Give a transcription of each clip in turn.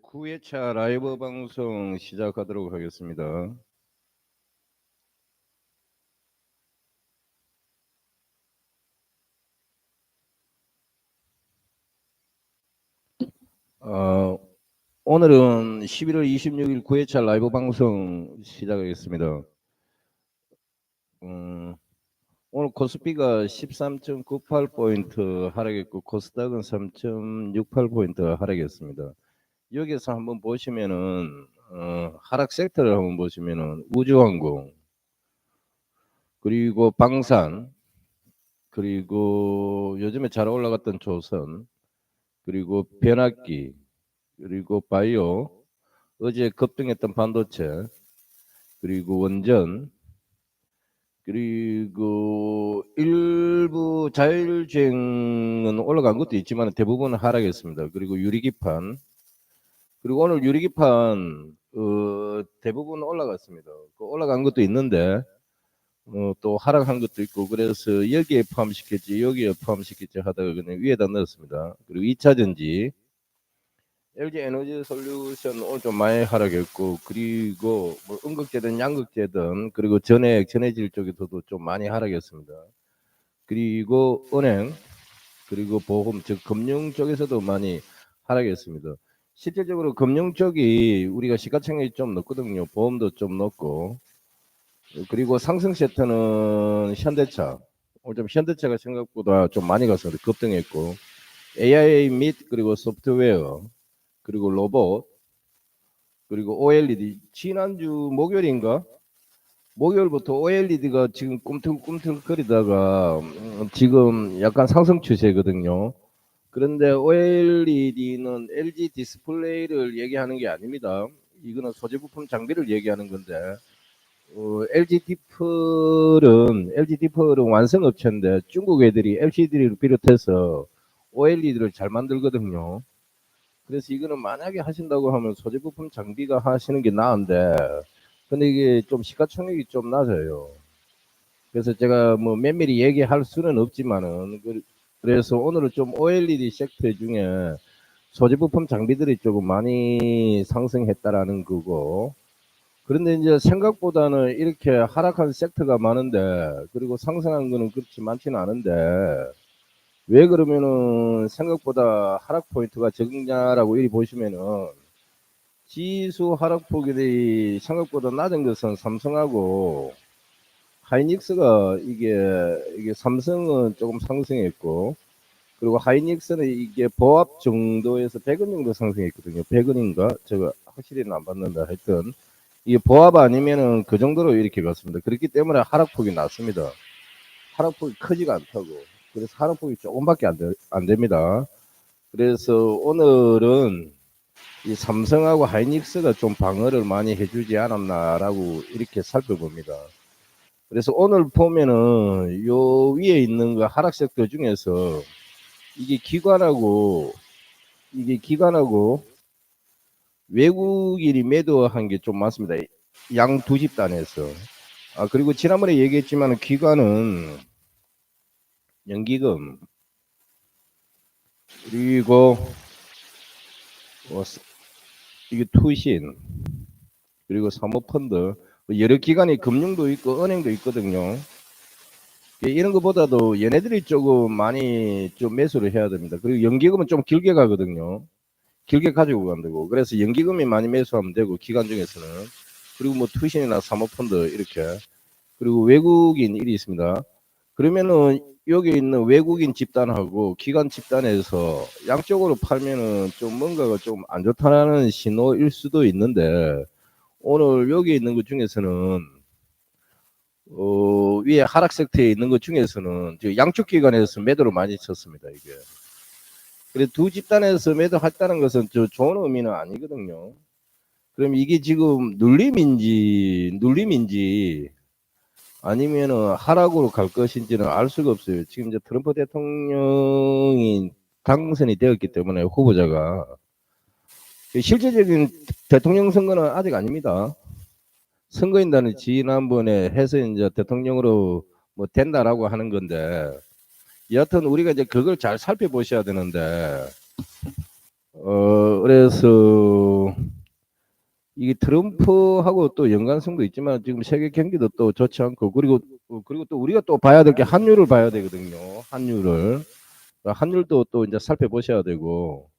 9회차 라이브 방송 시작하도록 하겠습니다. 어, 오늘은 11월 26일 9회차 라이브 방송 시작하겠습니다. 오늘 코스피가 13.98포인트 하락했고 코스닥은 3.68포인트 하락했습니다. 여기서 한번 보시면은 하락 섹터를 한번 보시면은 우주항공 그리고 방산 그리고 요즘에 잘 올라갔던 조선 그리고 변압기 그리고 바이오 어제 급등했던 반도체 그리고 원전 그리고 일부 자율주행은 올라간 것도 있지만 대부분 하락했습니다. 그리고 유리기판 그리고 오늘 유리기판 대부분 올라갔습니다. 올라간 것도 있는데 또 하락한 것도 있고 그래서 여기에 포함시켰지 여기에 포함시켰지 하다가 그냥 위에다 넣었습니다. 그리고 2차전지 LG 에너지 솔루션 오늘 좀 많이 하락했고 그리고 뭐 음극재든 양극재든 그리고 전액 전해질 쪽에서도 좀 많이 하락했습니다. 그리고 은행 그리고 보험 즉 금융 쪽에서도 많이 하락했습니다. 실질적으로 금융 쪽이 우리가 시가총액이 좀 높거든요. 보험도 좀 높고 그리고 상승 세트는 현대차 오늘 좀 현대차가 생각보다 좀 많이 갔습니다. 급등했고 AI 및 그리고 소프트웨어 그리고 로봇 그리고 OLED 지난주 목요일인가 목요일부터 OLED가 지금 꿈틀꿈틀거리다가 지금 약간 상승 추세거든요. 그런데 OLED는 LG 디스플레이를 얘기하는 게 아닙니다. 이거는 소재 부품 장비를 얘기하는 건데 LG 디플은 완성업체인데 중국 애들이 LCD를 비롯해서 OLED를 잘 만들거든요. 그래서 이거는 만약에 하신다고 하면 소재 부품 장비가 하시는 게 나은데 근데 이게 좀 시가총액이 좀 낮아요. 그래서 제가 뭐 면밀히 얘기할 수는 없지만은 그래서 오늘은 좀 OLED 섹터 중에 소재 부품 장비들이 조금 많이 상승했다라는 거고 그런데 이제 생각보다는 이렇게 하락한 섹터가 많은데 그리고 상승한 거는 그렇지 많지는 않은데 왜 그러면은 생각보다 하락 포인트가 적냐라고 이리 보시면은 지수 하락폭이 생각보다 낮은 것은 삼성하고 하이닉스가 이게 삼성은 조금 상승했고 그리고 하이닉스는 이게 보합 정도에서 100원 정도 상승했거든요. 100원인가? 제가 확실히는 안 봤는데 하여튼 이게 보합 아니면은 그 정도로 이렇게 갔습니다. 그렇기 때문에 하락폭이 낮습니다. 하락폭이 크지가 않다고. 그래서 하락폭이 조금밖에 안 됩니다. 그래서 오늘은 이 삼성하고 하이닉스가 좀 방어를 많이 해주지 않았나라고 이렇게 살펴봅니다. 그래서 오늘 보면은 요 위에 있는 그 하락 섹터 중에서 이게 기관하고 외국인이 매도한 게 좀 많습니다. 양 두 집단에서. 그리고 지난번에 얘기했지만 기관은 연기금 그리고 이게 투신 그리고 사모펀드 여러 기관이 금융도 있고 은행도 있거든요. 이런 것보다도 얘네들이 조금 많이 좀 매수를 해야 됩니다. 그리고 연기금은 좀 길게 가거든요. 길게 가지고 간다고. 그래서 연기금이 많이 매수하면 되고 기관 중에서는 그리고 뭐 투신이나 사모펀드 이렇게 그리고 외국인 일이 있습니다. 그러면은 여기 있는 외국인 집단하고 기관 집단에서 양쪽으로 팔면은 좀 뭔가가 좀 안 좋다는 신호일 수도 있는데 오늘 여기 있는 것 중에서는 위에 하락 섹터에 있는 것 중에서는 양쪽 기관에서 매도를 많이 쳤습니다. 이게. 그래 두 집단에서 매도했다는 것은 좋은 의미는 아니거든요. 그럼 이게 지금 눌림인지 아니면은 하락으로 갈 것인지는 알 수가 없어요. 지금 이제 트럼프 대통령이 당선이 되었기 때문에 후보자가 실제적인 대통령 선거는 아직 아닙니다. 선거인단은 지난번에 해서 이제 대통령으로 뭐 된다라고 하는 건데 여하튼 우리가 이제 그걸 잘 살펴보셔야 되는데 그래서 이게 트럼프하고 또 연관성도 있지만 지금 세계 경기도 또 좋지 않고 그리고 또 우리가 또 봐야 될 게 한율을 봐야 되거든요. 한율도 또 이제 살펴보셔야 되고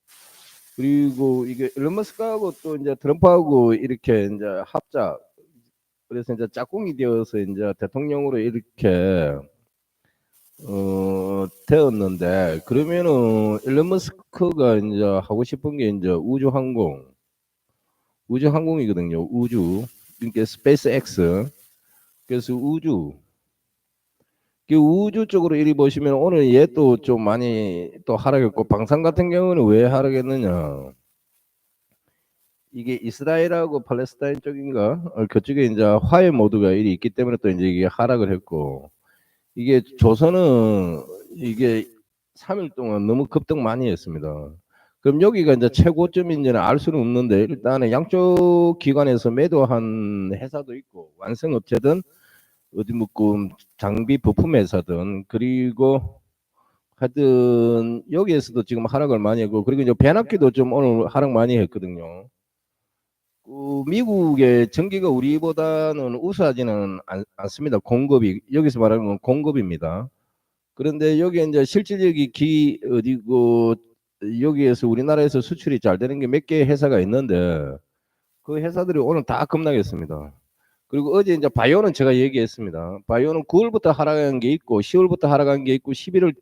그리고 이게 일론 머스크하고 또 이제 트럼프하고 이렇게 이제 합작 그래서 이제 짝꿍이 되어서 이제 대통령으로 이렇게 되었는데 그러면은 일론 머스크가 이제 하고 싶은 게 이제 우주항공이거든요. 그러니까 스페이스 X. 그래서 그 우주 쪽으로 이리 보시면 오늘 얘 또 좀 많이 또 하락했고 방산 같은 경우는 왜 하락했느냐? 이게 이스라엘하고 팔레스타인 쪽인가? 그쪽에 이제 화해 모드가 일이 있기 때문에 또 이제 이게 하락을 했고 이게 조선은 이게 3일 동안 너무 급등 많이 했습니다. 그럼 여기가 이제 최고점인지는 알 수는 없는데 일단은 양쪽 기관에서 매도한 회사도 있고 완성업체든 어디 뭐 장비 부품 회사든 그리고 하여튼 여기에서도 지금 하락을 많이 했고 그리고 이제 배납기도 좀 오늘 하락 많이 했거든요. 미국의 전기가 우리보다는 우수하지는 않습니다. 공급이 여기서 말하는 건 공급입니다. 그런데 여기 이제 실질적이 어디고 여기에서 우리나라에서 수출이 잘 되는 게 몇 개 회사가 있는데 그 회사들이 오늘 다 급락했습니다. 그리고 어제 이제 바이오는 제가 얘기했습니다. 바이오는 9월부터 하락한 게 있고 10월부터 하락한 게 있고 11월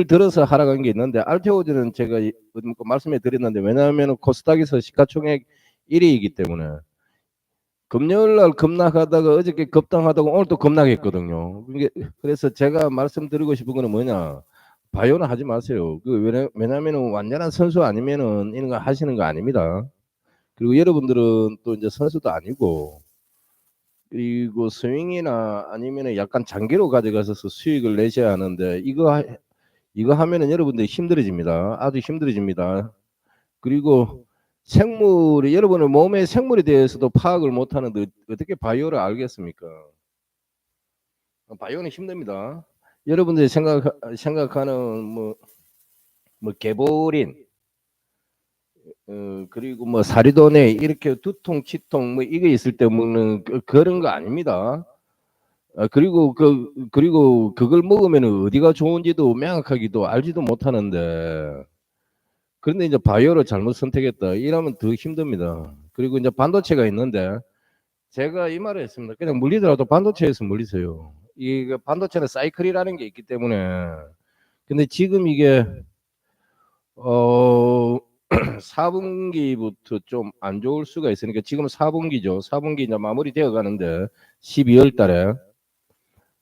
들어서 하락한 게 있는데 알테오즈는 제가 말씀해 드렸는데 왜냐하면 코스닥에서 시가총액 1위이기 때문에 금요일 날 급락하다가 어저께 급등하다가 오늘 또 급락했거든요. 그래서 제가 말씀드리고 싶은 거는 뭐냐? 바이오는 하지 마세요. 왜냐면은 완전한 선수 아니면은 이런 거 하시는 거 아닙니다. 그리고 여러분들은 또 이제 선수도 아니고 그리고 스윙이나 아니면은 약간 장기로 가져가서 수익을 내셔야 하는데 이거 하면은 여러분들이 힘들어집니다. 아주 힘들어집니다. 그리고 생물이 여러분의 몸의 생물에 대해서도 파악을 못하는데 어떻게 바이오를 알겠습니까? 바이오는 힘듭니다. 여러분들이 생각하는 뭐 개보린 그리고 뭐 사리도네 이렇게 두통 치통 뭐 이게 있을 때 먹는 그런 거 아닙니다. 그리고 그걸 먹으면 어디가 좋은지도 명확하기도 알지도 못하는데 그런데 이제 바이오를 잘못 선택했다 이러면 더 힘듭니다. 그리고 이제 반도체가 있는데 제가 이 말을 했습니다. 그냥 물리더라도 반도체에서 물리세요. 이게 반도체는 사이클이라는 게 있기 때문에 근데 지금 이게 어 4분기부터 좀 안 좋을 수가 있으니까 지금 4분기죠. 4분기 이제 마무리되어 가는데 12월 달에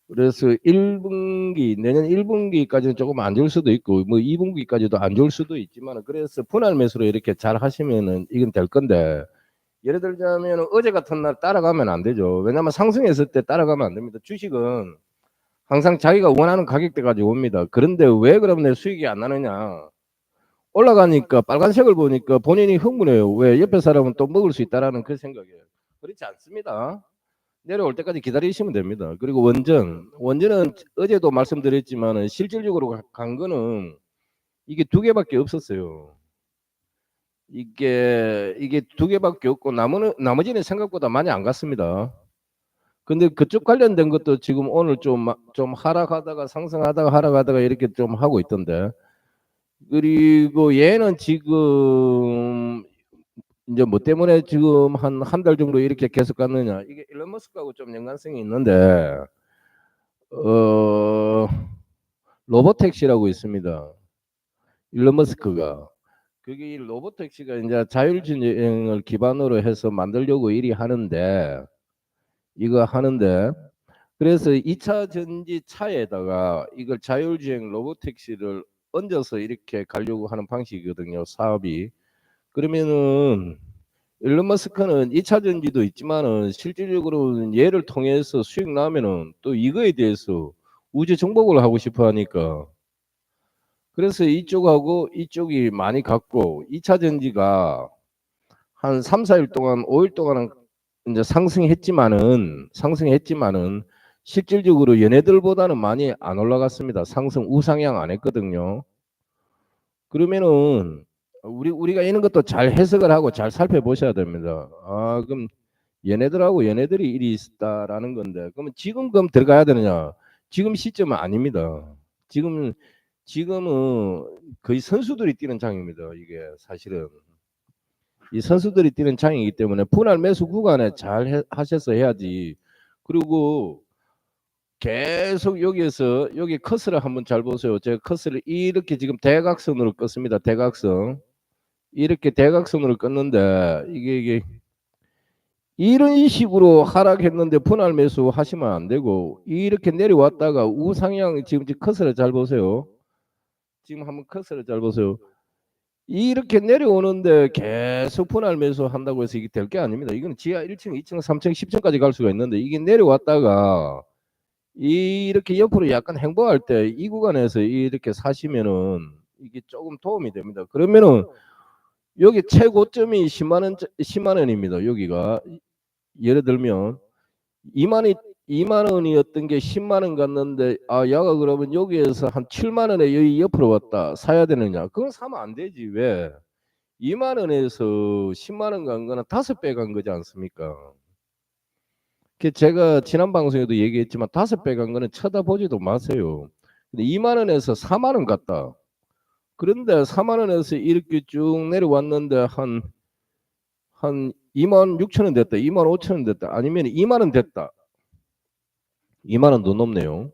그래서 1분기 내년 1분기까지는 조금 안 좋을 수도 있고 뭐 2분기까지도 안 좋을 수도 있지만 그래서 분할 매수로 이렇게 잘 하시면은 이건 될 건데 예를 들자면 어제 같은 날 따라가면 안 되죠. 왜냐하면 상승했을 때 따라가면 안 됩니다. 주식은 항상 자기가 원하는 가격대까지 옵니다. 그런데 왜 그러면 내 수익이 안 나느냐? 올라가니까 빨간색을 보니까 본인이 흥분해요. 왜 옆에 사람은 또 먹을 수 있다라는 그 생각이에요. 그렇지 않습니다. 내려올 때까지 기다리시면 됩니다. 그리고 원전은 어제도 말씀드렸지만 실질적으로 간 거는 이게 두 개밖에 없었어요. 이게 두 개밖에 없고 나머지는 생각보다 많이 안 갔습니다. 근데 그쪽 관련된 것도 지금 오늘 좀 하락하다가 상승하다가 하락하다가 이렇게 좀 하고 있던데. 그리고 얘는 지금 이제 뭐 때문에 지금 한 달 정도 이렇게 계속 갔느냐. 이게 일론 머스크하고 좀 연관성이 있는데 어 로보택시라고 있습니다. 일론 머스크가. 그게 이 로보택시가 이제 자율주행을 기반으로 해서 만들려고 이거 하는데 그래서 2차 전지 차에다가 이걸 자율주행 로보택시를 얹어서 이렇게 가려고 하는 방식이거든요. 사업이. 그러면은 일론 머스크는 2차 전지도 있지만은 실질적으로는 얘를 통해서 수익 나면은 또 이거에 대해서 우주 정복을 하고 싶어 하니까 그래서 이쪽하고 이쪽이 많이 갔고 2차 전지가 한 3, 4일 동안 5일 동안은 이제 상승했지만은 실질적으로 얘네들보다는 많이 안 올라갔습니다. 상승 우상향 안 했거든요. 그러면은 우리가 이런 것도 잘 해석을 하고 잘 살펴보셔야 됩니다. 아, 그럼 얘네들이 일이 있다라는 건데, 그러면 지금 그럼 들어가야 되느냐? 지금 시점은 아닙니다. 지금은 거의 선수들이 뛰는 장입니다. 이게 사실은 이 선수들이 뛰는 장이기 때문에 분할 매수 구간에 잘 하셔서 해야지. 그리고 계속 여기에서 여기 커스를 한번 잘 보세요. 제가 커스를 이렇게 지금 대각선으로 껐습니다. 대각선. 이렇게 대각선으로 껐는데 이게 이런 식으로 하락했는데 분할 매수 하시면 안 되고, 이렇게 내려왔다가 우상향, 지금 커서를 잘 보세요. 지금 한번 커서를 잘 보세요. 이렇게 내려오는데 계속 분할 매수 한다고 해서 이게 될 게 아닙니다. 이건 지하 1층, 2층, 3층, 10층까지 갈 수가 있는데, 이게 내려왔다가 이렇게 옆으로 약간 행보할 때 이 구간에서 이렇게 사시면은 이게 조금 도움이 됩니다. 그러면은 여기 최고점이 10만 원입니다. 여기가 예를 들면 2만 원이었던 게 10만 원 갔는데, 아, 야가 그러면 여기에서 한 7만 원에 여기 옆으로 왔다. 사야 되느냐? 그건 사면 안 되지. 왜? 2만 원에서 10만 원 간 거는 5배 간 거지 않습니까? 제가 지난 방송에도 얘기했지만 5배 간 거는 쳐다보지도 마세요. 근데 2만 원에서 4만 원 갔다. 그런데 4만 원에서 이렇게 쭉 내려왔는데 한 2만 6천 원 됐다. 2만 5천 원 됐다. 아니면 2만 원 됐다. 2만 원도 넘네요.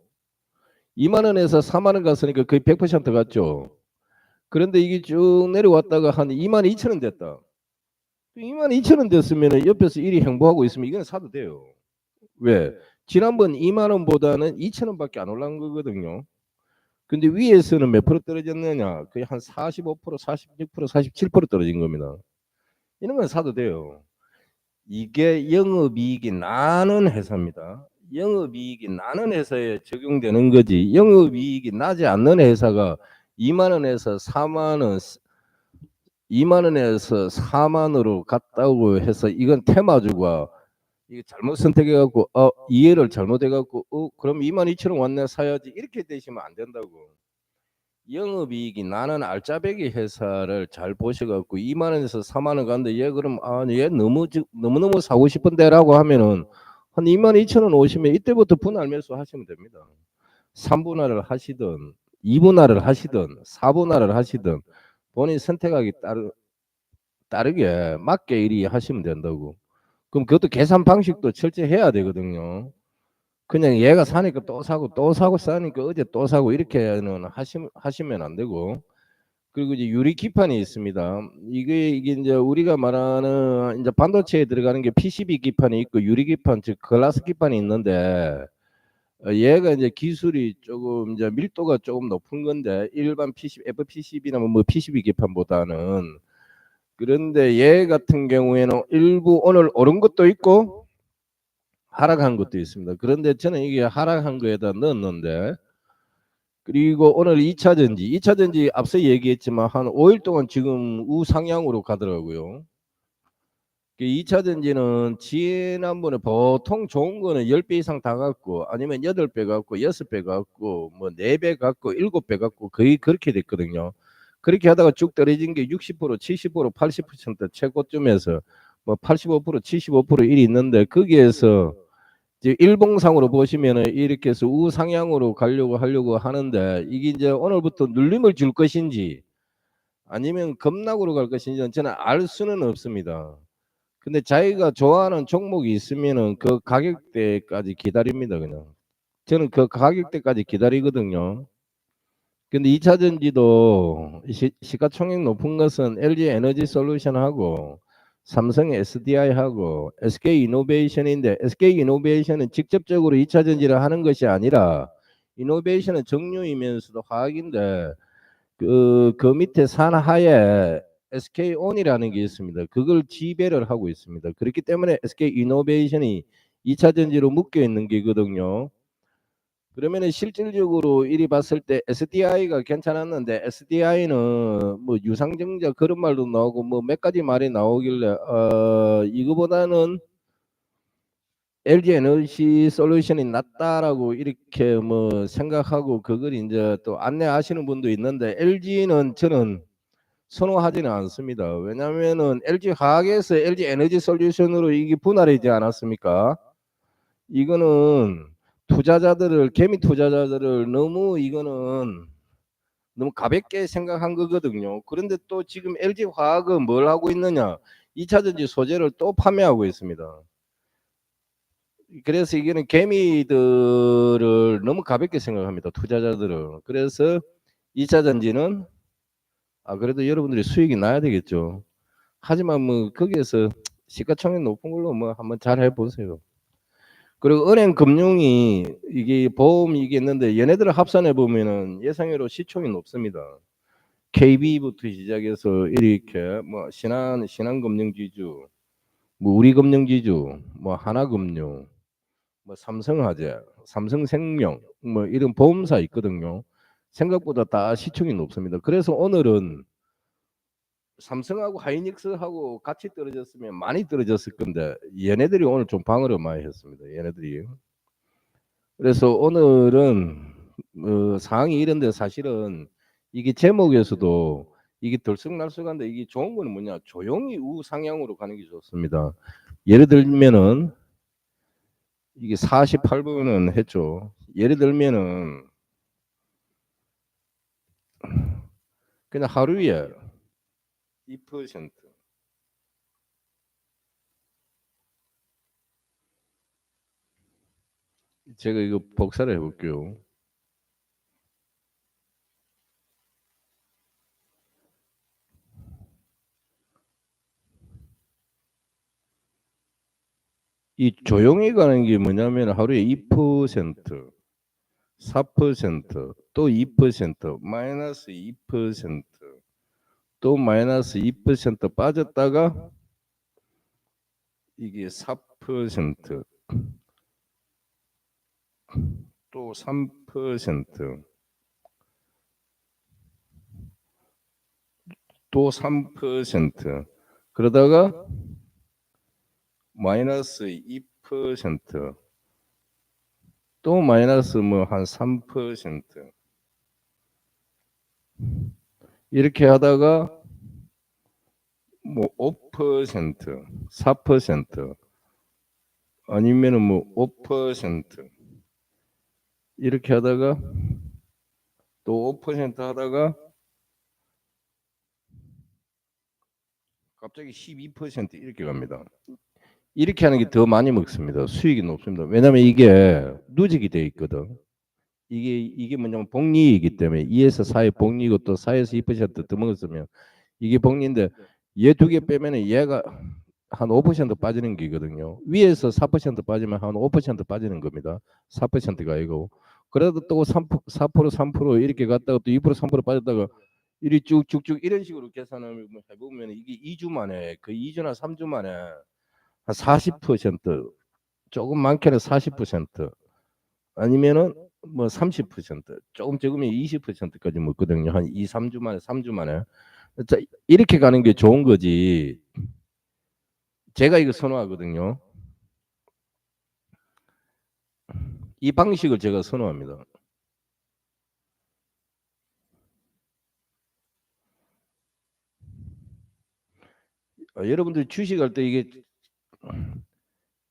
2만 원에서 4만 원 갔으니까 거의 100% 갔죠. 그런데 이게 쭉 내려왔다가 한 2만 2천 원 됐다. 2만 2천 원 됐으면 옆에서 일이 행보하고 있으면 이건 사도 돼요. 왜? 지난번 2만 원보다는 2천 원밖에 안 올라간 거거든요. 근데 위에서는 몇 프로 떨어졌느냐? 거의 한 45%, 46%, 47% 떨어진 겁니다. 이런 건 사도 돼요. 이게 영업이익이 나는 회사입니다. 영업이익이 나는 회사에 적용되는 거지, 영업이익이 나지 않는 회사가 2만 원에서 4만 원, 2만 원에서 4만으로 갔다고 해서 이건 테마주가 이게 잘못 선택해갖고 이해를 잘못해갖고 그럼 2만 2천 원 왔네 사야지 이렇게 되시면 안 된다고. 영업이익이 나는 알짜배기 회사를 잘 보셔갖고 2만 원에서 4만 원 갔는데 얘 그럼 얘 너무너무 사고 싶은데라고 하면은 한 2만 2천 원 오시면 이때부터 분할 매수 하시면 됩니다. 3분할을 하시든 2분할을 하시든 4분할을 하시든 본인 선택하기 따르게 맞게 일이 하시면 된다고. 그럼 그것도 계산 방식도 철저히 해야 되거든요. 그냥 얘가 사니까 또 사고 싸니까 어제 또 사고 이렇게는 하시면 안 되고. 그리고 이제 유리 기판이 있습니다. 이게 이제 우리가 말하는 이제 반도체에 들어가는 게 PCB 기판이 있고 유리 기판, 즉 글라스 기판이 있는데, 얘가 이제 기술이 조금 이제 밀도가 조금 높은 건데 일반 PCB, FPCB나 뭐 PCB 기판보다는. 그런데 얘 같은 경우에는 일부 오늘 오른 것도 있고 하락한 것도 있습니다. 그런데 저는 이게 하락한 거에다 넣었는데, 그리고 오늘 2차전지 앞서 얘기했지만 한 5일 동안 지금 우상향으로 가더라고요. 2차전지는 지난번에 보통 좋은 거는 10배 이상 다 갔고 아니면 8배 갔고 6배 갔고 뭐 4배 갔고 7배 갔고 거의 그렇게 됐거든요. 그렇게 하다가 쭉 떨어진 게 60%, 70%, 80% 최고점에서 뭐 85%, 75% 일이 있는데, 거기에서 이제 일봉상으로 보시면은 이렇게 해서 우상향으로 하려고 하는데, 이게 이제 오늘부터 눌림을 줄 것인지 아니면 급락으로 갈 것인지는 저는 알 수는 없습니다. 근데 자기가 좋아하는 종목이 있으면은 그 가격대까지 기다립니다. 그냥 저는 그 가격대까지 기다리거든요. 근데 2차 전지도 시가총액 높은 것은 LG 에너지 솔루션하고 삼성 SDI하고 SK 이노베이션인데, SK 이노베이션은 직접적으로 2차 전지를 하는 것이 아니라 이노베이션은 정유이면서도 화학인데 그 밑에 산하에 SK온이라는 게 있습니다. 그걸 지배를 하고 있습니다. 그렇기 때문에 SK 이노베이션이 2차 전지로 묶여 있는 게거든요. 그러면은 실질적으로 이리 봤을 때 SDI가 괜찮았는데, SDI는 뭐 유상증자 그런 말도 나오고 뭐 몇 가지 말이 나오길래 이거보다는 LG 에너지 솔루션이 낫다라고 이렇게 뭐 생각하고 그걸 이제 또 안내하시는 분도 있는데, LG는 저는 선호하지는 않습니다. 왜냐하면은 LG 화학에서 LG 에너지 솔루션으로 이게 분할이지 않았습니까? 이거는 투자자들을 개미 투자자들을 너무 이거는 너무 가볍게 생각한 거거든요. 그런데 또 지금 LG 화학은 뭘 하고 있느냐? 2차 전지 소재를 또 판매하고 있습니다. 그래서 이게는 개미들을 너무 가볍게 생각합니다. 투자자들은. 그래서 2차 전지는 그래도 여러분들이 수익이 나야 되겠죠. 하지만 뭐 거기에서 시가총액 높은 걸로 뭐 한번 잘 해보세요. 그리고 은행 금융이 이게 보험이 이게 있는데 얘네들을 합산해 보면은 예상외로 시총이 높습니다. KB부터 시작해서 이렇게 뭐 신한금융지주, 뭐 우리금융지주, 뭐 하나금융, 뭐 삼성화재, 삼성생명, 뭐 이런 보험사 있거든요. 생각보다 다 시총이 높습니다. 그래서 오늘은 삼성하고 하이닉스하고 같이 떨어졌으면 많이 떨어졌을 건데 얘네들이 오늘 좀 방어를 많이 했습니다. 얘네들이. 그래서 오늘은 상황이 이런데 사실은 이게 제목에서도 이게 들쑥날쑥한데 이게 좋은 거는 뭐냐? 조용히 우상향으로 가는 게 좋습니다. 예를 들면은 이게 48분은 했죠. 예를 들면은 그냥 하루에 2% 제가 이거 복사를 해볼게요. 이 조용히 가는 게 뭐냐면 하루에 2%, 4%, 또 2%, 마이너스 2%, 또 마이너스 2% 빠졌다가 이게 4%, 또 3%, 또 3%, 그러다가 마이너스 2%, 또 마이너스 뭐 한 3%, 이렇게 하다가 뭐 5%, 4%, 아니면은 뭐 5%, 이렇게 하다가 또 5% 하다가 갑자기 12% 이렇게 갑니다. 이렇게 하는 게 더 많이 먹습니다. 수익이 높습니다. 왜냐하면 이게 누적이 돼 있거든. 이게 뭐냐면 복리이기 때문에 2에서 4의 복리고 또 4에서 2%더 먹었으면 이게 복리인데 얘 두 개 빼면은 얘가 한 5% 빠지는 게거든요. 위에서 4% 빠지면 한 5% 빠지는 겁니다. 4%가 아니고. 그래도 또 3% 이렇게 갔다가 또 2% 3% 빠졌다가 이리 쭉쭉쭉 이런 식으로 계산을 해보면 이게 2주 만에 그 2주나 3주 만에 한 40% 조금 많게는 40% 아니면은 뭐 30% 조금 적으면 20%까지 먹거든요. 한 2, 3주 만에 3주 만에. 자, 이렇게 가는 게 좋은 거지. 제가 이거 선호하거든요. 이 방식을 제가 선호합니다. 여러분들 주식할 때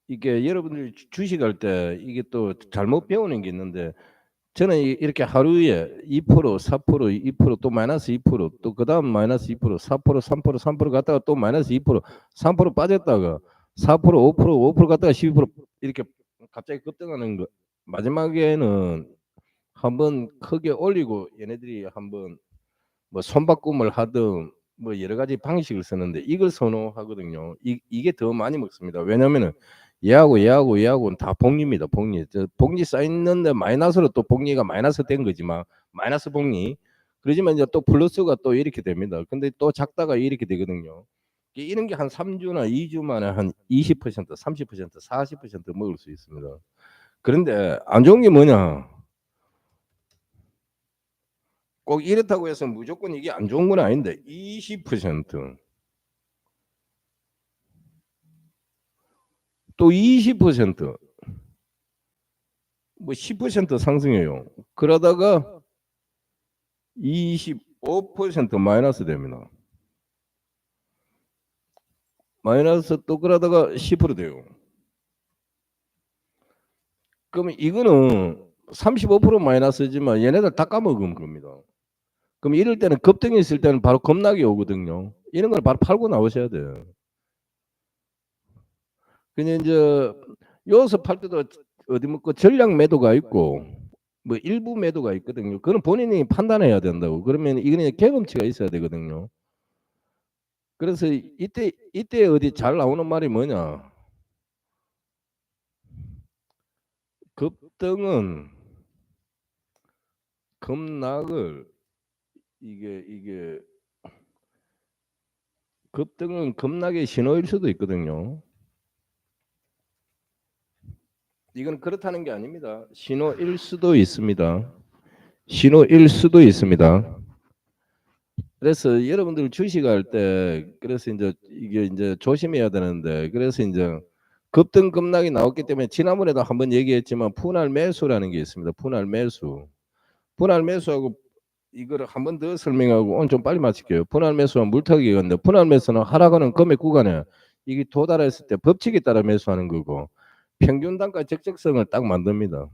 이게 여러분들 주식할 때 이게 또 잘못 배우는 게 있는데 저는 이렇게 하루에 2%, 4%, 2%, 또 마이너스 2%, 또 그다음 마이너스 2%, 4%, 3%, 3% 갔다가 또 마이너스 2%, 3% 빠졌다가 4%, 5%, 5% 갔다가 12% 이렇게 갑자기 급등하는 거. 마지막에는 한번 크게 올리고 얘네들이 한번 뭐 손바꿈을 하든 뭐 여러 가지 방식을 쓰는데 이걸 선호하거든요. 이게 더 많이 먹습니다. 왜냐면은 얘하고는 다 복리입니다. 복리. 복리 쌓였는데 마이너스로 또 복리가 마이너스 된 거지만 마이너스 복리. 그러지만 이제 또 플러스가 또 이렇게 됩니다. 근데 또 작다가 이렇게 되거든요. 이런 게 한 3주나 2주 만에 한 20%, 30%, 40% 먹을 수 있습니다. 그런데 안 좋은 게 뭐냐? 꼭 이렇다고 해서 무조건 이게 안 좋은 건 아닌데 20%, 또 20%, 뭐 10% 상승해요. 그러다가 25% 마이너스 됩니다. 마이너스 또 그러다가 10% 돼요. 그러면 이거는 35% 마이너스지만 얘네들 다 까먹은 겁니다. 그럼 이럴 때는 급등이 있을 때는 바로 급락이 오거든요. 이런 걸 바로 팔고 나오셔야 돼요. 근데 이제 여기서 팔 때도 어디 뭐 그 전략 매도가 있고 뭐 일부 매도가 있거든요. 그건 본인이 판단해야 된다고. 그러면 이거는 경험치가 있어야 되거든요. 그래서 이때 어디 잘 나오는 말이 뭐냐? 급등은 급락을 이게 급등은 급락의 신호일 수도 있거든요. 이건 그렇다는 게 아닙니다. 신호일 수도 있습니다. 신호일 수도 있습니다. 그래서 여러분들 주식할 때 그래서 이제 이게 이제 조심해야 되는데 그래서 이제 급등 급락이 나왔기 때문에 지난번에도 한번 얘기했지만 분할 매수라는 게 있습니다. 분할 매수. 분할 매수하고 이거를 한 번 더 설명하고 오늘 좀 빨리 마칠게요. 분할 매수와 물타기인데 분할 매수는 하락하는 금액 구간에 이게 도달했을 때 법칙에 따라 매수하는 거고 평균 단가 적정성을 딱 만듭니다.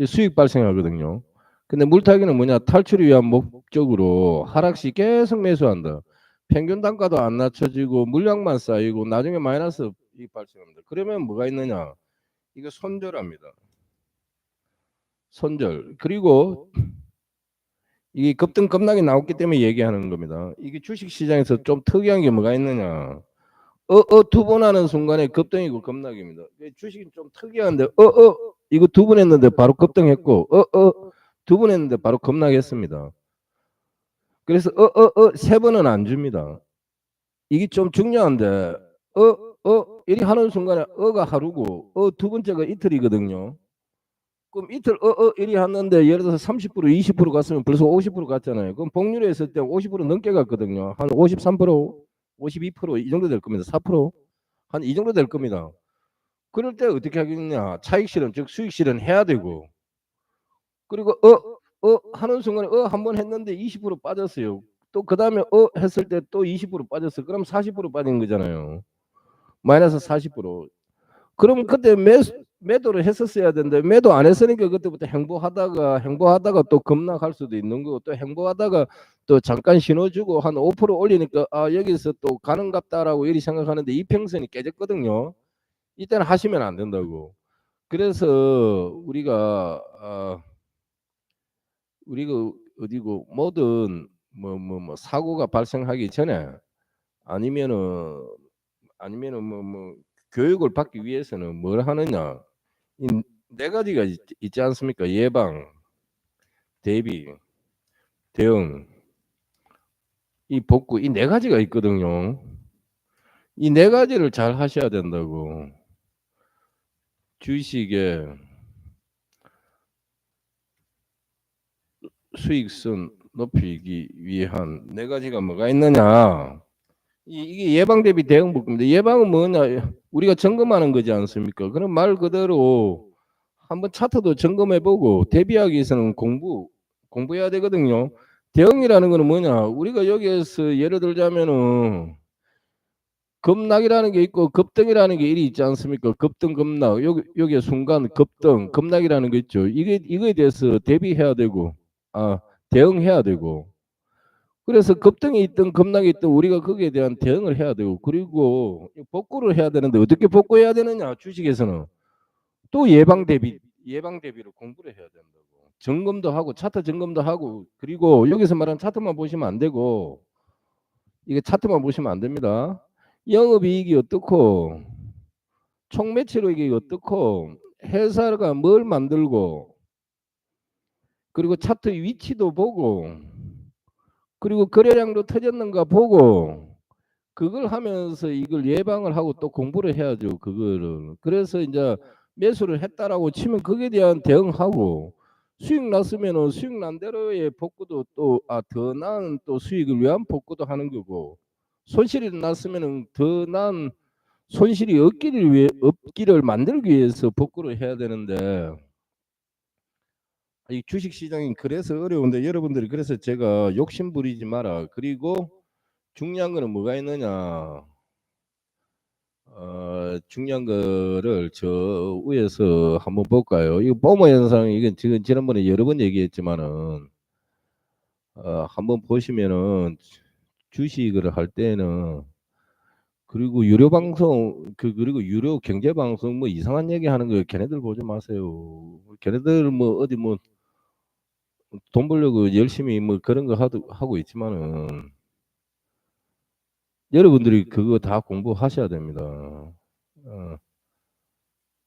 수익 발생하거든요. 근데 물타기는 뭐냐 탈출을 위한 목적으로 하락시 계속 매수한다. 평균 단가도 안 낮춰지고 물량만 쌓이고 나중에 마이너스 이 발생합니다. 그러면 뭐가 있느냐? 이거 손절합니다. 손절. 그리고 이게 급등 급락이 나왔기 때문에 얘기하는 겁니다. 이게 주식 시장에서 좀 특이한 게 뭐가 있느냐? 두 번 하는 순간에 급등이고 급락입니다. 주식이 좀 특이한데 이거 두 번 했는데 바로 급등했고 두 번 했는데 바로 급락했습니다. 그래서 세 번은 안 줍니다. 이게 좀 중요한데 이리 하는 순간에 가 하루고 두 번째가 이틀이거든요. 그럼 이틀 이리 하는데 예를 들어서 30% 20% 갔으면 벌써 50% 갔잖아요. 그럼 복률에 했을 때 50% 넘게 갔거든요. 한 53% 52%이 정도 될 겁니다. 4% 한 이 정도 될 겁니다. 그럴 때 어떻게 하겠냐? 차익 실현 즉 수익 실현 해야 되고 그리고 하는 순간에 한 번 했는데 20% 빠졌어요. 또 그다음에 했을 때 또 20% 빠졌어요. 그럼 40% 빠진 거잖아요. 마이너스 40%. 그럼 그때 매도를 했었어야 되는데 매도 안 했으니까 그때부터 행보하다가 또 급락할 수도 있는 거고 또 행보하다가 또 잠깐 신호 주고 한 5% 올리니까 아 여기서 또 가는갑다라고 이리 생각하는데 이평선이 깨졌거든요. 이때는 하시면 안 된다고. 그래서 우리가 어디고 뭐든 뭐 사고가 발생하기 전에 아니면은 뭐 교육을 받기 위해서는 뭘 하느냐 이 네 가지가 있지 않습니까? 예방, 대비, 대응, 이 복구 이 네 가지가 있거든요. 이 네 가지를 잘 하셔야 된다고. 주식의 수익성 높이기 위한 네 가지가 뭐가 있느냐? 이게 예방 대비 대응 복구입니다. 예방은 뭐냐? 우리가 점검하는 거지 않습니까? 그럼 말 그대로 한번 차트도 점검해 보고 대비하기 위해서는 공부해야 되거든요. 대응이라는 거는 뭐냐? 우리가 여기에서 예를 들자면은 급락이라는 게 있고 급등이라는 게 일이 있지 않습니까? 급등 급락 여기에 순간 급등 급락이라는 게 있죠. 이거에 대해서 대비해야 되고 대응해야 되고 그래서 급등이 있든 급락이 있든 우리가 거기에 대한 대응을 해야 되고 그리고 복구를 해야 되는데 어떻게 복구해야 되느냐 주식에서는 또 예방 대비로 공부를 해야 된다고. 점검도 하고 차트 점검도 하고 그리고 여기서 말하는 차트만 보시면 안 되고 이게 차트만 보시면 안 됩니다. 영업이익이 어떻고 총 매출액이 어떻고 회사가 뭘 만들고 그리고 차트 위치도 보고 그리고 거래량도 터졌는가 보고 그걸 하면서 이걸 예방을 하고 또 공부를 해야죠. 그거를. 그래서 이제 매수를 했다라고 치면 거기에 대한 대응하고 수익 났으면은 수익 난 대로의 복구도 또 더 나은 또 수익을 위한 복구도 하는 거고 손실이 났으면은 더 나은 손실이 없기를 만들기 위해서 복구를 해야 되는데 이 주식 시장이 그래서 어려운데 여러분들이 그래서 제가 욕심 부리지 마라. 그리고 중요한 거는 뭐가 있느냐? 중요한 거를 저 위에서 한번 볼까요? 이거 보모 현상, 이건 지금 지난번에 여러 번 얘기했지만은 한번 보시면은 주식을 할 때는, 그리고 유료 방송 그리고 유료 경제 방송 뭐 이상한 얘기 하는 거 걔네들 보지 마세요. 걔네들 뭐 어디 뭐 돈 벌려고 열심히 뭐 그런 거 하고 있지만은 여러분들이 그거 다 공부하셔야 됩니다.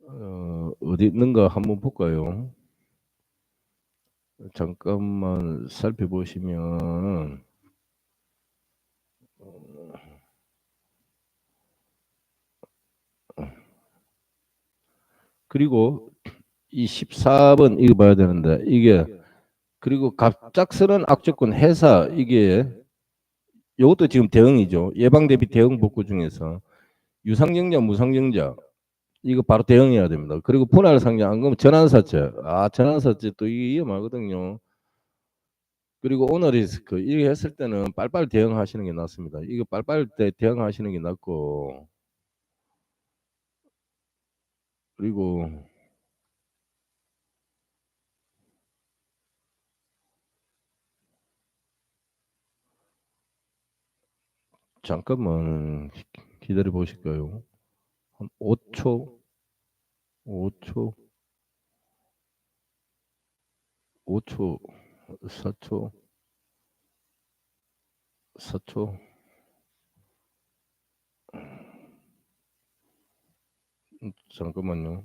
어, 어디 있는가 한번 볼까요? 잠깐만 살펴보시면, 그리고 이 14번 이거 봐야 되는데, 이게 그리고 갑작스런 악조건 회사, 이게 이것도 지금 대응이죠. 예방 대비 대응 복구 중에서 유상증자 무상증자 이거 바로 대응해야 됩니다. 그리고 분할 상장 안 그러면 전환사채, 전환사채 또 이게 위험하거든요. 그리고 오늘이 이렇게 했을 때는 빨빨 대응하시는 게 낫습니다. 이거 빨빨 대응하시는 게 낫고, 그리고 잠깐만 기다려 보실까요? 한 5초, 5초, 5초, 4초, 4초. 잠깐만요.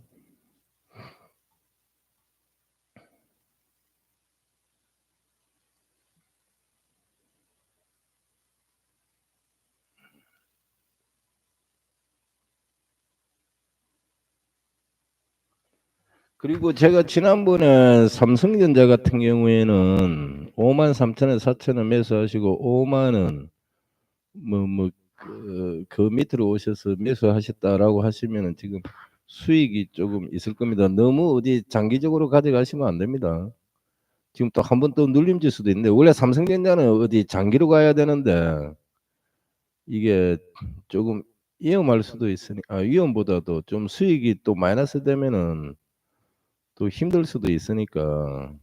그리고 제가 지난번에 삼성전자 같은 경우에는 5만 3천원, 4천원 매수하시고 5만원 그 밑으로 오셔서 매수하셨다라고 하시면은 지금 수익이 조금 있을 겁니다. 너무 어디 장기적으로 가져가시면 안 됩니다. 지금 또 한 번 또 눌림질 수도 있는데, 원래 삼성전자는 어디 장기로 가야 되는데 이게 조금 위험할 수도 있으니, 위험보다도 좀 수익이 또 마이너스 되면은 또 힘들 수도 있으니까,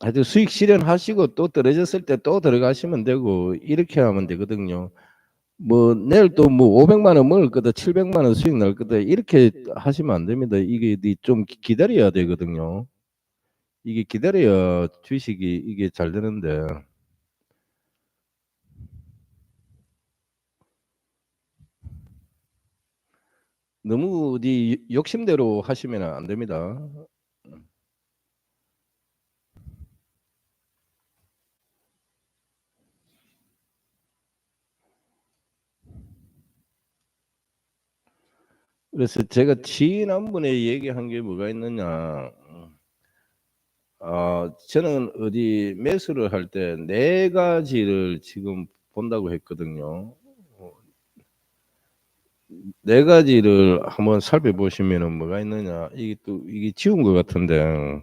하여튼 수익 실현하시고 또 떨어졌을 때 또 들어가시면 되고 이렇게 하면 되거든요. 뭐 내일 또 뭐 500만 원 먹을 거다, 700만 원 수익 날 거다 이렇게 하시면 안 됩니다. 이게 좀 기다려야 되거든요. 이게 기다려야 주식이 이게 잘 되는데, 너무 어디 욕심대로 하시면 안 됩니다. 그래서 제가 지난번에 얘기한 게 뭐가 있느냐. 저는 어디 매수를 할 때 네 가지를 지금 본다고 했거든요. 네 가지를 한번 살펴보시면은 뭐가 있느냐. 이게 또 이게 지운 것 같은데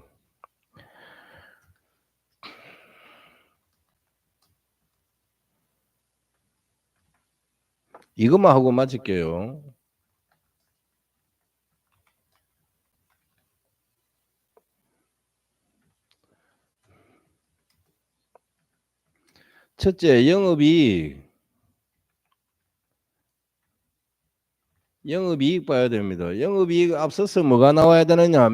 이것만 하고 마칠게요. 첫째, 영업이익 봐야 됩니다. 영업이익 앞서서 뭐가 나와야 되느냐?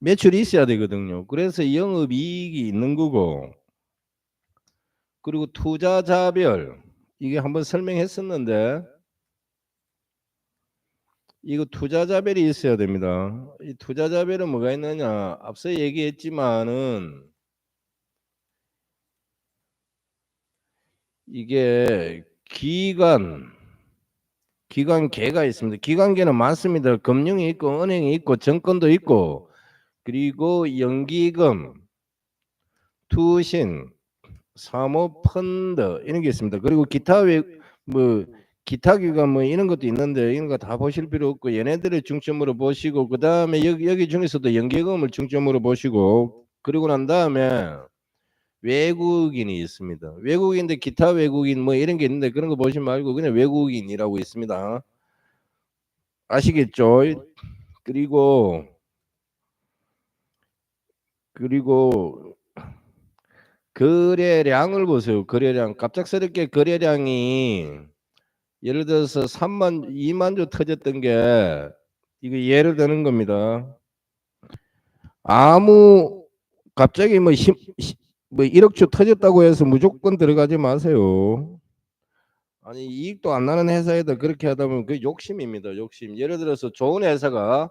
매출이 있어야 되거든요. 그래서 영업이익이 있는 거고, 그리고 투자자별, 이게 한번 설명했었는데 이거 투자자별이 있어야 됩니다. 이 투자자별은 뭐가 있느냐? 앞서 얘기했지만은 이게 기관계가 있습니다. 기관계는 많습니다. 금융이 있고 은행이 있고 정권도 있고, 그리고 연기금, 투신, 사모펀드 이런 게 있습니다. 그리고 뭐 기타 기관 뭐 이런 것도 있는데 이런 거 다 보실 필요 없고, 얘네들을 중점으로 보시고, 그 다음에 여기 중에서도 연기금을 중점으로 보시고, 그리고 난 다음에 외국인이 있습니다. 외국인데 기타 외국인 뭐 이런 게 있는데 그런 거 보지 말고 그냥 외국인이라고 있습니다. 아시겠죠? 그리고 거래량을 보세요. 거래량 갑작스럽게 거래량이 예를 들어서 3만 2만 주 터졌던 게 이거 예를 드는 겁니다. 아무 갑자기 뭐 1억 주 터졌다고 해서 무조건 들어가지 마세요. 아니 이익도 안 나는 회사에다 그렇게 하다 보면 그 욕심입니다. 욕심. 예를 들어서 좋은 회사가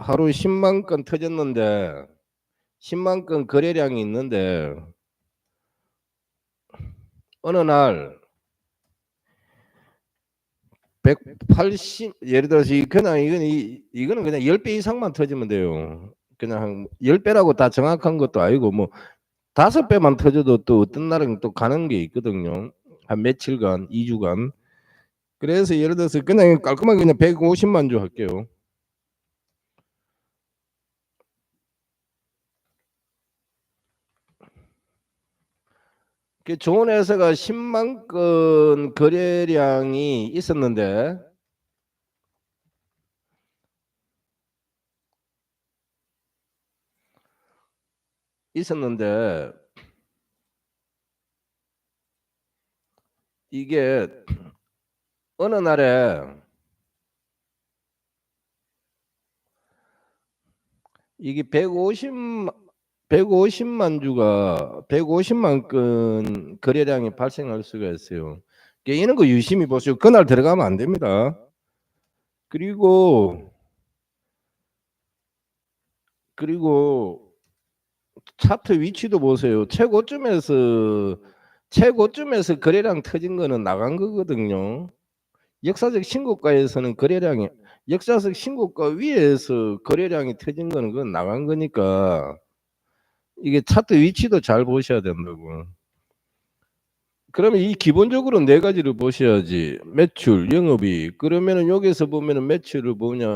하루 10만 건 터졌는데 10만 건 거래량이 있는데 어느 날 180 예를 들어서 이거는 그냥 10배 이상만 터지면 돼요. 그냥 한 10배라고 다 정확한 것도 아니고 뭐 5배만 터져도 또 어떤 날은 또 가는 게 있거든요. 한 며칠간, 2주간. 그래서 예를 들어서 그냥 깔끔하게 그냥 150만 주 할게요. 좋은 회사가 10만 건 거래량이 있었는데 이게 어느 날에 이게 150만 주가 150만 건 거래량이 발생할 수가 있어요. 이런 거 유심히 보세요. 그날 들어가면 안 됩니다. 그리고 차트 위치도 보세요. 최고점에서 거래량 터진 거는 나간 거거든요. 역사적 신고가에서는 역사적 신고가 위에서 거래량이 터진 거는 그건 나간 거니까 이게 차트 위치도 잘 보셔야 된다고. 그러면 이 기본적으로 네 가지를 보셔야지. 매출, 영업이익. 그러면은 여기서 보면은 매출을 보냐?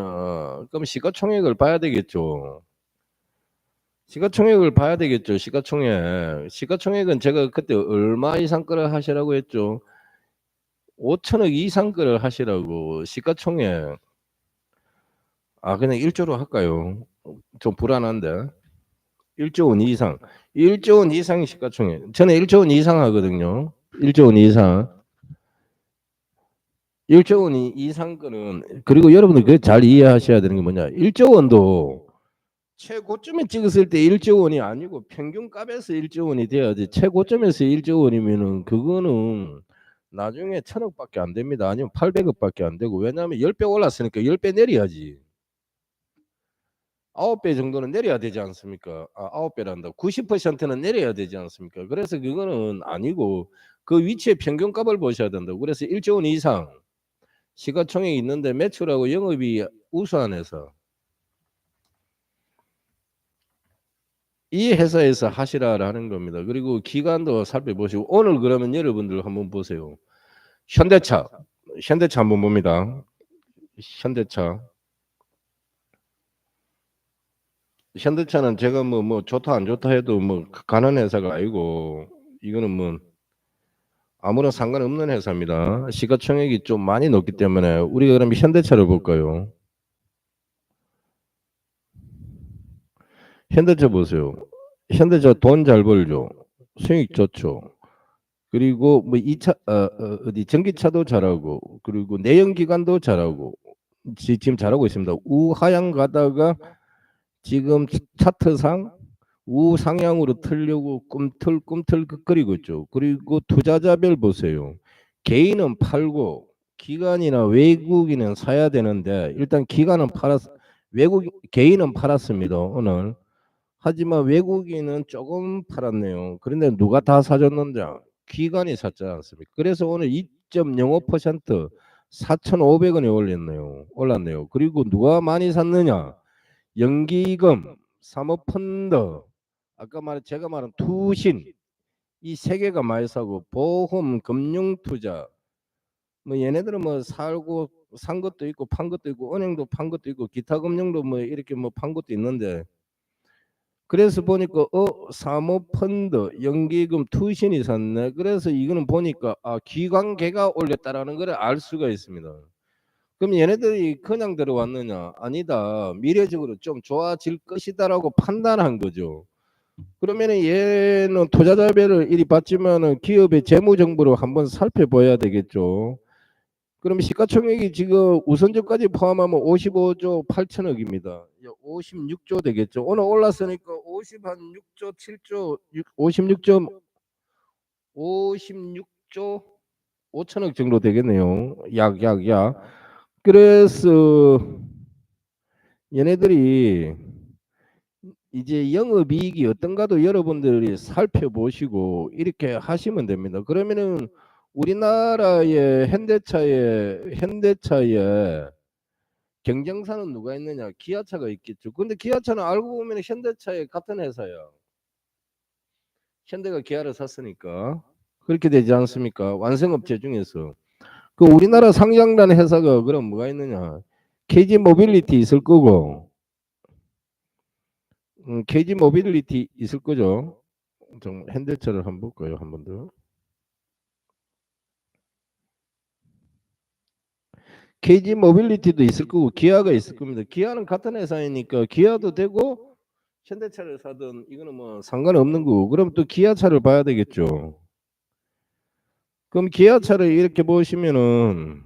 그럼 시가총액을 봐야 되겠죠. 시가총액은 제가 그때 얼마 이상 거를 하시라고 했죠? 5천억 이상 거를 하시라고. 시가총액. 그냥 1조로 할까요? 좀 불안한데. 1조 원 이상. 1조 원 이상 시가총액. 저는 1조 원 이상 하거든요. 1조 원 이상. 1조 원 이상 거는 그리고 여러분들 그 잘 이해하셔야 되는 게 뭐냐? 1조 원도 최고점에 찍었을 때 1조 원이 아니고 평균값에서 1조 원이 돼야지. 최고점에서 1조 원이면은 그거는 나중에 1,000억밖에 안 됩니다. 아니면 800억밖에 안 되고. 왜냐하면 10배 올랐으니까 10배 내려야지. 9배 정도는 내려야 되지 않습니까? 9배란다. 90%는 내려야 되지 않습니까? 그래서 그거는 아니고 그 위치의 평균값을 보셔야 된다고. 그래서 1조 원 이상 시가총액이 있는데 매출하고 영업이 우수한해서 이 회사에서 하시라라는 겁니다. 그리고 기간도 살펴보시고 오늘 그러면 여러분들 한번 보세요. 현대차 한번 봅니다. 현대차는 제가 뭐 좋다 안 좋다 해도 뭐 가난 회사가 아니고 이거는 뭐 아무런 상관없는 회사입니다. 시가총액이 좀 많이 높기 때문에 우리가 그럼 현대차를 볼까요? 현대차 보세요. 현대차 돈 잘 벌죠. 수익 좋죠. 그리고 뭐 2차 어디 전기차도 잘하고 그리고 내연기관도 잘하고 지금 잘하고 있습니다. 우하향 가다가 지금 차트상 우상향으로 틀려고 꿈틀꿈틀거리고 있죠. 그리고 투자자별 보세요. 개인은 팔고 기관이나 외국인은 사야 되는데 일단 개인은 팔았습니다. 오늘. 하지만 외국인은 조금 팔았네요. 그런데 누가 다 사줬는지 기관이 샀지 않습니까? 그래서 오늘 2.05% 4,500원에 올랐네요. 그리고 누가 많이 샀느냐? 연기금, 사모펀드, 제가 말한 투신 이 세 개가 많이 사고 보험, 금융투자 뭐 얘네들은 뭐 살고 산 것도 있고 판 것도 있고 은행도 판 것도 있고 기타 금융도 뭐 이렇게 뭐 판 것도 있는데, 그래서 보니까 사모펀드 연기금 투신이 샀네. 그래서 이거는 보니까 기관계가 올렸다라는 걸 알 수가 있습니다. 그럼 얘네들이 그냥 들어왔느냐? 아니다. 미래적으로 좀 좋아질 것이다라고 판단한 거죠. 그러면은 얘는 투자자별을 이리 받지만은 기업의 재무 정보를 한번 살펴봐야 되겠죠. 그럼 시가총액이 지금 우선주까지 포함하면 55조 8천억입니다. 56조 되겠죠. 오늘 올랐으니까 56조 7조 56조 5천억 정도 되겠네요. 약. 그래서 얘네들이 이제 영업이익이 어떤가도 여러분들이 살펴보시고 이렇게 하시면 됩니다. 그러면은 우리나라의 현대차에 경쟁사는 누가 있느냐? 기아차가 있겠죠. 근데 기아차는 알고 보면 현대차의 같은 회사야. 현대가 기아를 샀으니까 그렇게 되지 않습니까? 완성업체 중에서 그 우리나라 상장난 회사가 그럼 뭐가 있느냐? KG 모빌리티 있을 거고, KG 모빌리티 있을 거죠. 좀 현대차를 한번 볼까요? 한 번 더. KG 모빌리티도 있을 거고 기아가 있을 겁니다. 기아는 같은 회사이니까 기아도 되고 현대차를 사든 이거는 뭐 상관없는 거고, 그럼 또 기아차를 봐야 되겠죠. 그럼 기아차를 이렇게 보시면은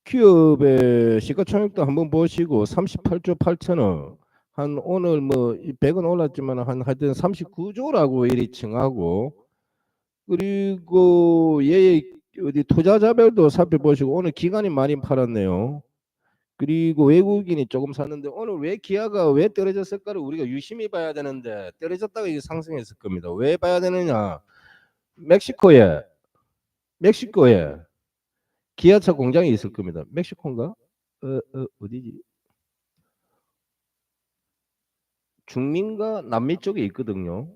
기업의 시가총액도 한번 보시고 38조 8천억, 한 오늘 뭐 100원 올랐지만 한 하여튼 39조라고 이리 칭하고, 그리고 얘 어디 투자자별도 살펴보시고 오늘 기관이 많이 팔았네요. 그리고 외국인이 조금 샀는데 오늘 왜 기아가 왜 떨어졌을까를 우리가 유심히 봐야 되는데, 떨어졌다가 이게 상승했을 겁니다. 왜 봐야 되느냐? 멕시코에 기아차 공장이 있을 겁니다. 멕시코인가? 어디지? 중미인가 남미 쪽에 있거든요.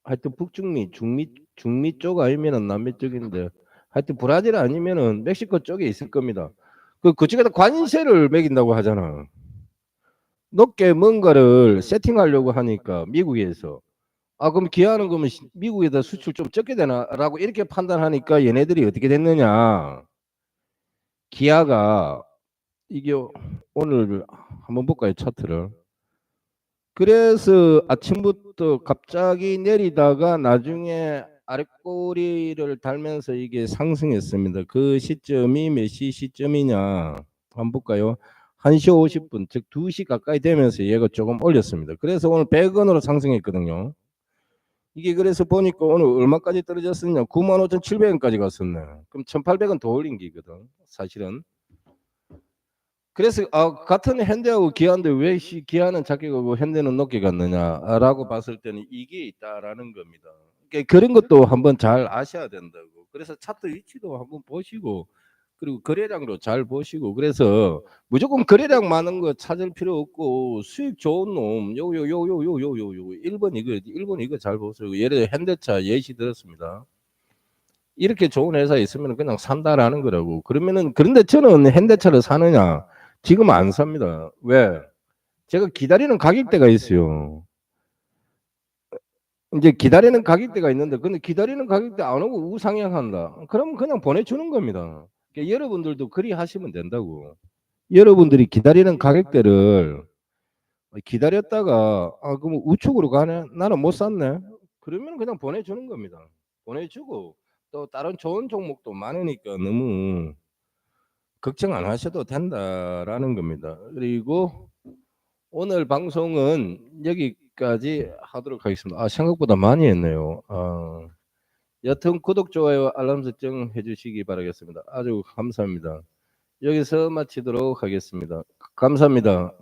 하여튼 북중미, 중미 쪽 아니면은 남미 쪽인데, 하여튼 브라질 아니면은 멕시코 쪽에 있을 겁니다. 그쪽에다 관세를 매긴다고 하잖아. 높게 뭔가를 세팅하려고 하니까 미국에서. 그럼 기아는 그러면 미국에다 수출 좀 적게 되나라고 이렇게 판단하니까 얘네들이 어떻게 됐느냐? 기아가 이게 오늘 한번 볼까요, 차트를? 그래서 아침부터 갑자기 내리다가 나중에 아랫꼬리를 달면서 이게 상승했습니다. 그 시점이 몇 시점이냐 한번 볼까요? 1시 50분, 즉 2시 가까이 되면서 얘가 조금 올렸습니다. 그래서 오늘 100원으로 상승했거든요. 이게 그래서 보니까 오늘 얼마까지 떨어졌었냐? 95,700원까지 갔었네. 그럼 1,800원 더 올린 게거든, 사실은. 그래서 같은 현대하고 기아인데 왜 기아는 작게 가고 현대는 높게 갔느냐라고 봤을 때는 이게 있다라는 겁니다. 그러니까 그런 것도 한번 잘 아셔야 된다고. 그래서 차트 위치도 한번 보시고, 그리고 거래량도 잘 보시고, 그래서 무조건 거래량 많은 거 찾을 필요 없고 수익 좋은 놈 요요 1번 이거 잘 보세요. 예를 들어 현대차 예시 들었습니다. 이렇게 좋은 회사에 있으면 그냥 산다라는 거라고. 그러면은, 그런데 저는 현대차를 사느냐? 지금 안 삽니다. 왜? 제가 기다리는 가격대가 있어요. 이제 기다리는 가격대가 있는데, 근데 기다리는 가격대 안 오고 우상향한다. 그러면 그냥 보내주는 겁니다. 그러니까 여러분들도 그리 하시면 된다고. 여러분들이 기다리는 가격대를 기다렸다가 그럼 우측으로 가네? 나는 못 샀네? 그러면 그냥 보내주는 겁니다. 보내주고 또 다른 좋은 종목도 많으니까 너무 걱정 안 하셔도 된다라는 겁니다. 그리고 오늘 방송은 여기까지 하도록 하겠습니다. 생각보다 많이 했네요. 여튼 구독, 좋아요, 알람 설정 해주시기 바라겠습니다. 아주 감사합니다. 여기서 마치도록 하겠습니다. 감사합니다.